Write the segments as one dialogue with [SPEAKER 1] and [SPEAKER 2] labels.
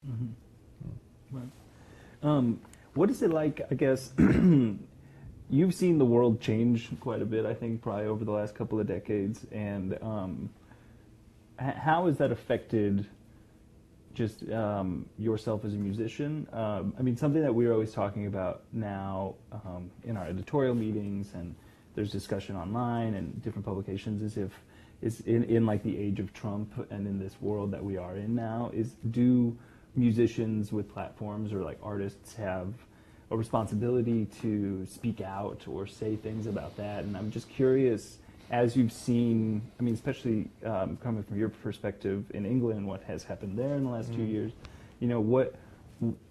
[SPEAKER 1] Mm-hmm. Right. What is it like, I guess, you've seen the world change quite a bit, I think, probably over the last couple of decades, and how has that affected just yourself as a musician? I mean, something that we're always talking about now in our editorial meetings, and there's discussion online and different publications, is in like the age of Trump and in this world that we are in now, do musicians with platforms or like artists have a responsibility to speak out or say things about that? And I'm just curious, as you've seen, I mean, especially coming from your perspective in England, what has happened there in the last 2 years, you know, what,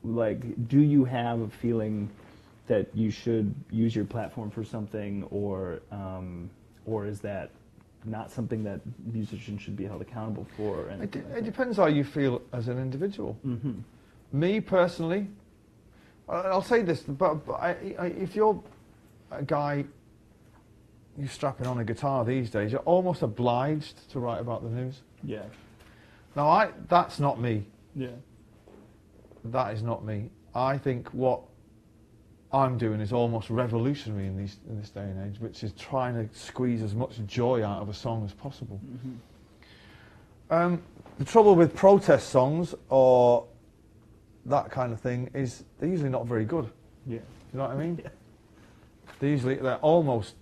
[SPEAKER 1] like, do you have a feeling that you should use your platform for something, or is that not something that musicians should be held accountable for?
[SPEAKER 2] It depends how you feel as an individual.
[SPEAKER 1] Mm-hmm.
[SPEAKER 2] Me personally, I'll say this, but if you're a guy, you're strapping on a guitar these days, you're almost obliged to write about the news.
[SPEAKER 1] Yeah.
[SPEAKER 2] Now, that's not me.
[SPEAKER 1] Yeah.
[SPEAKER 2] That is not me. I think what I'm doing is almost revolutionary in this day and age, which is trying to squeeze as much joy out of a song as possible. Mm-hmm. The trouble with protest songs or that kind of thing is they're usually not very good.
[SPEAKER 1] Yeah.
[SPEAKER 2] You know what I mean?
[SPEAKER 1] Yeah.
[SPEAKER 2] They're almost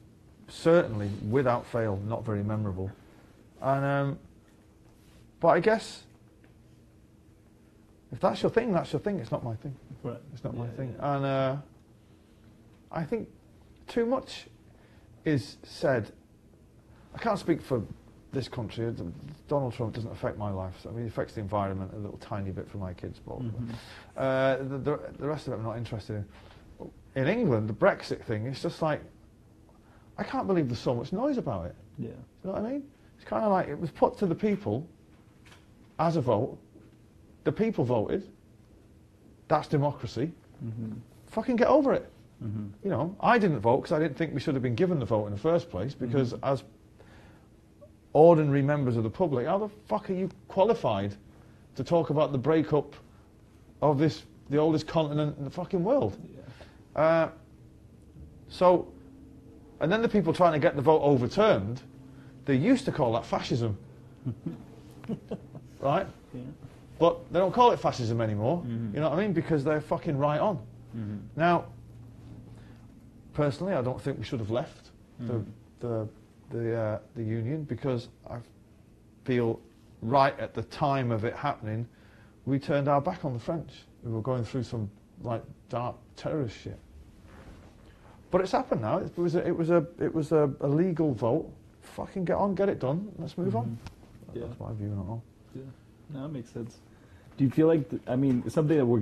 [SPEAKER 2] certainly, without fail, not very memorable. And but I guess if that's your thing, that's your thing. It's not my thing.
[SPEAKER 1] Right.
[SPEAKER 2] It's not my thing.
[SPEAKER 1] Yeah.
[SPEAKER 2] And I think too much is said. I can't speak for this country. Donald Trump doesn't affect my life. I mean, it affects the environment a little tiny bit for my kids, but
[SPEAKER 1] Mm-hmm.
[SPEAKER 2] the rest of it I'm not interested in. In England, the Brexit thing, it's just like, I can't believe there's so much noise about it.
[SPEAKER 1] Yeah.
[SPEAKER 2] You know what I mean? It's kind of like it was put to the people as a vote. The people voted. That's democracy.
[SPEAKER 1] Mm-hmm.
[SPEAKER 2] Fucking get over it.
[SPEAKER 1] Mm-hmm.
[SPEAKER 2] You know, I didn't vote because I didn't think we should have been given the vote in the first place, because
[SPEAKER 1] Mm-hmm.
[SPEAKER 2] as ordinary members of the public, how the fuck are you qualified to talk about the breakup of the oldest continent in the fucking world?
[SPEAKER 1] Yeah.
[SPEAKER 2] So, and then the people trying to get the vote overturned, they used to call that fascism. Right?
[SPEAKER 1] Yeah.
[SPEAKER 2] But they don't call it fascism anymore.
[SPEAKER 1] Mm-hmm.
[SPEAKER 2] You know what I mean? Because they're fucking right on.
[SPEAKER 1] Mm-hmm.
[SPEAKER 2] Now, personally, I don't think we should have left
[SPEAKER 1] Mm-hmm.
[SPEAKER 2] the union, because I feel right at the time of it happening, we turned our back on the French. We were going through some like dark terrorist shit. But it's happened now. It was a legal vote. Fucking get on, get it done. Let's move on.
[SPEAKER 1] Yeah.
[SPEAKER 2] That's my view on it all.
[SPEAKER 1] Yeah. No, that makes sense. Do you feel like, I mean, something that we're